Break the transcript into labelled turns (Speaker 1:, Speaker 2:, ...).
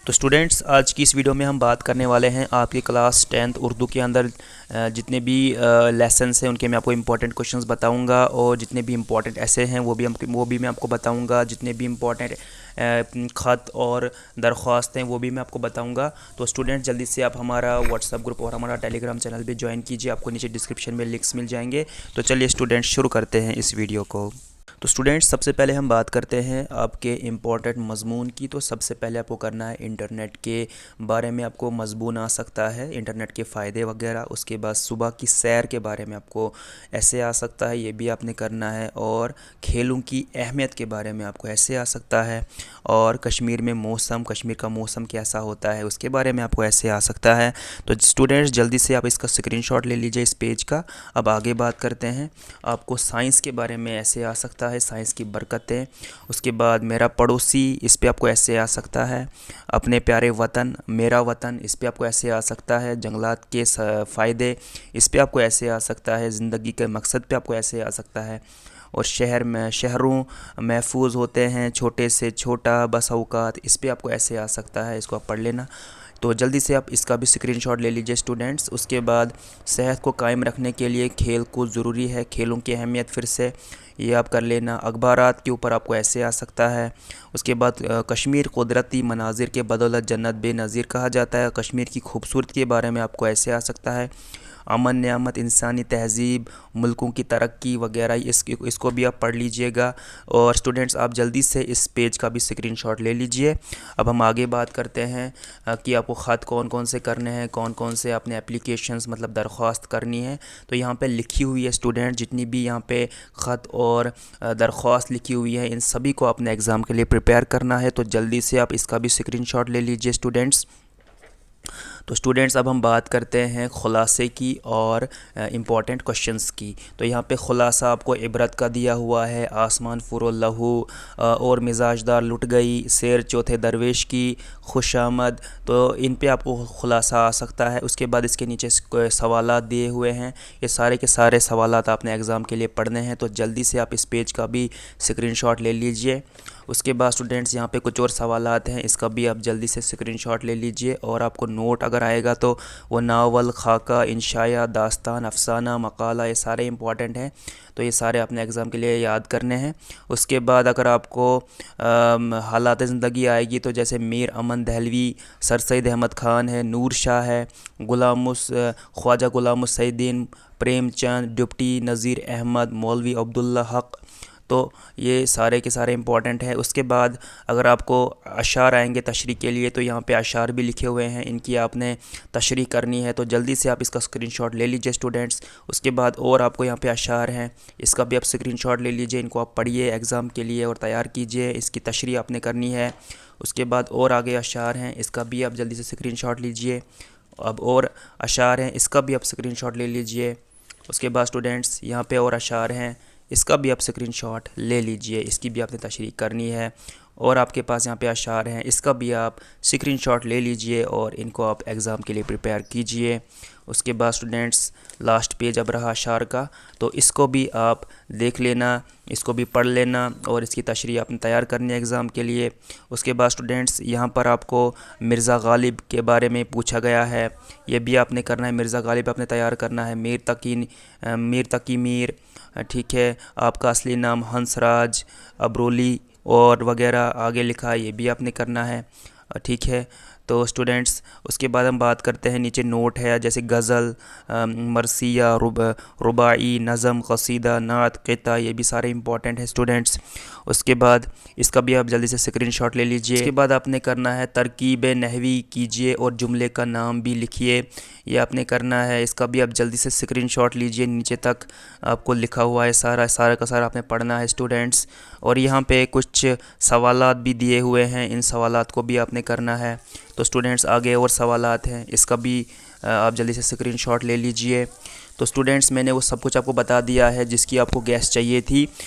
Speaker 1: तो स्टूडेंट्स, आज की इस वीडियो में हम बात करने वाले हैं आपकी क्लास 10th उर्दू के अंदर जितने भी लेसन्स हैं उनके मैं आपको इम्पोर्टेंट क्वेश्चंस बताऊंगा, और जितने भी इम्पोर्टेंट ऐसे हैं वो भी मैं आपको बताऊंगा। जितने भी इम्पोर्टेंट ख़त और दरख्वास्त हैं वो भी मैं आपको बताऊंगा। तो स्टूडेंट्स, जल्दी से आप हमारा व्हाट्सअप ग्रुप और हमारा टेलीग्राम चैनल भी ज्वाइन कीजिए, आपको नीचे डिस्क्रिप्शन में लिंक्स मिल जाएंगे। तो चलिए स्टूडेंट्स, शुरू करते हैं इस वीडियो को। तो स्टूडेंट्स, सबसे पहले हम बात करते हैं आपके इम्पॉर्टेंट मज़मून की। तो सबसे पहले आपको करना है, इंटरनेट के बारे में आपको मज़मून आ सकता है, इंटरनेट के फ़ायदे वगैरह। उसके बाद सुबह की सैर के बारे में आपको ऐसे आ सकता है, ये भी आपने करना है। और खेलों की अहमियत के बारे में आपको ऐसे आ सकता है। और कश्मीर में कश्मीर का मौसम कैसा होता है उसके बारे में आपको ऐसे आ सकता है। तो स्टूडेंट्स, जल्दी से आप इसका स्क्रीनशॉट ले लीजिए इस पेज का। अब आगे बात करते हैं, आपको साइंस के बारे में ऐसे आ सकता है, साइंस की बरकतें। उसके बाद मेरा पड़ोसी, इस पे आपको ऐसे आ सकता है। अपने प्यारे वतन, मेरा वतन, इस पे आपको ऐसे आ सकता है। जंगलात के फ़ायदे, इस पे आपको ऐसे आ सकता है। ज़िंदगी के मकसद पे आपको ऐसे आ सकता है। और शहरों महफूज होते हैं, छोटे से छोटा बस औकात, इस पे आपको ऐसे आ सकता है, इसको आप पढ़ लेना। तो जल्दी से आप इसका भी स्क्रीनशॉट ले लीजिए स्टूडेंट्स। उसके बाद सेहत को कायम रखने के लिए खेल कूद ज़रूरी है, खेलों की अहमियत फिर से ये आप कर लेना। अखबारात के ऊपर आपको ऐसे आ सकता है। उसके बाद कश्मीर कुदरती मनाजिर के बदौलत जन्नत बेनज़ीर कहा जाता है, कश्मीर की खूबसूरती के बारे में आपको ऐसे आ सकता है। अमन नेमत, इंसानी तहज़ीब, मुल्कों की तरक्की वगैरह, इसको भी आप पढ़ लीजिएगा। और स्टूडेंट्स, आप जल्दी से इस पेज का भी स्क्रीनशॉट ले लीजिए। अब हम आगे बात करते हैं कि आपको ख़त कौन कौन से करने हैं, कौन कौन से अपने एप्लीकेशंस मतलब दरख्वास्त करनी है। तो यहाँ पे लिखी हुई है स्टूडेंट, जितनी भी यहाँ पे ख़त और दरख्वास्त लिखी हुई है, इन सभी को अपने एग्ज़ाम के लिए प्रिपेयर करना है। तो जल्दी से आप इसका भी स्क्रीनशॉट ले लीजिए स्टूडेंट्स। तो स्टूडेंट्स, अब हम बात करते हैं ख़ुलासे की और इम्पॉर्टेंट क्वेश्चंस की। तो यहाँ पे ख़ुलासा आपको इबरत का दिया हुआ है। आसमान फुरुल लहू और मिजाजदार लुट गई, शेर चौथे दरवेश की खुशामद। तो इन पे आपको ख़ुलासा आ सकता है। उसके बाद इसके नीचे सवालात दिए हुए हैं, ये सारे के सारे सवालात आपने एग्ज़ाम के लिए पढ़ने हैं। तो जल्दी से आप इस पेज का भी स्क्रीनशॉट ले लीजिए। उसके बाद स्टूडेंट्स, यहाँ पे कुछ और सवालात हैं, इसका भी आप जल्दी से स्क्रीनशॉट ले लीजिए। और आपको नोट अगर आएगा तो वो नावल, खाका, इंशाया, दास्तान, अफसाना, मकाला, ये सारे इंपॉर्टेंट हैं। तो ये सारे अपने एग्ज़ाम के लिए याद करने हैं। उसके बाद अगर आपको हालात ज़िंदगी आएगी तो जैसे मीर अमन दहलवी, सर सैद अहमद ख़ान है, नूर शाह है, ख्वाजा गुलामुस्सैदीन, प्रेमचंद, डिप्टी नज़ीर अहमद, मौलवी अब्दुल्ला हक़। तो ये सारे के सारे इंपॉर्टेंट है। उसके बाद अगर आपको अशार आएंगे तशरीह के लिए, तो यहाँ पे अशार भी लिखे हुए हैं, इनकी आपने तशरीह करनी है। तो जल्दी से आप इसका स्क्रीनशॉट ले लीजिए स्टूडेंट्स। उसके बाद और आपको यहाँ पे अशार हैं, इसका भी आप स्क्रीनशॉट ले लीजिए, इनको आप पढ़िए एग्ज़ाम के लिए और तैयार कीजिए, इसकी तशरीह आपने करनी है। उसके बाद और आगे अशार हैं, इसका भी आप जल्दी से स्क्रीनशॉट लीजिए। अब और अशार हैं, इसका भी आप स्क्रीनशॉट ले लीजिए। उसके बाद स्टूडेंट्स, यहाँ पे और अशार हैं, इसका भी आप स्क्रीनशॉट ले लीजिए, इसकी भी आपने तशरीह करनी है। और आपके पास यहाँ पे अशार हैं, इसका भी आप स्क्रीनशॉट ले लीजिए और इनको आप एग्ज़ाम के लिए प्रिपेयर कीजिए। उसके बाद स्टूडेंट्स, लास्ट पेज अब रहा अशार का, तो इसको भी आप देख लेना, इसको भी पढ़ लेना और इसकी तशरीह आपने तैयार करनी है एग्ज़ाम के लिए। उसके बाद स्टूडेंट्स, यहाँ पर आपको मिर्ज़ा गालिब के बारे में पूछा गया है, ये भी आपने करना है। मिर्ज़ा गालिब आपने तैयार करना है। मीर तकी मीर, ठीक है, आपका असली नाम हंसराज अबरोली और वगैरह आगे लिखा है, ये भी आपने करना है, ठीक है। तो स्टूडेंट्स, उसके बाद हम बात करते हैं, नीचे नोट है जैसे गज़ल, मरसिया, रुबाई, नज़म, क़सीदा, नात, क़िता, ये भी सारे इंपॉर्टेंट हैं स्टूडेंट्स। उसके बाद इसका भी आप जल्दी से स्क्रीनशॉट ले लीजिए। उसके बाद आपने करना है तरकीब नहवी कीजिए और जुमले का नाम भी लिखिए, ये आपने करना है। इसका भी आप जल्दी से स्क्रीनशॉट लीजिए, नीचे तक आपको लिखा हुआ है, सारा का सारा आपने पढ़ना है स्टूडेंट्स। और यहाँ पे कुछ सवालात भी दिए हुए हैं, इन सवालात को भी आपने करना है। तो स्टूडेंट्स, आगे और सवालात हैं, इसका भी आप जल्दी से स्क्रीनशॉट ले लीजिए। तो स्टूडेंट्स, मैंने वो सब कुछ आपको बता दिया है जिसकी आपको गैस चाहिए थी।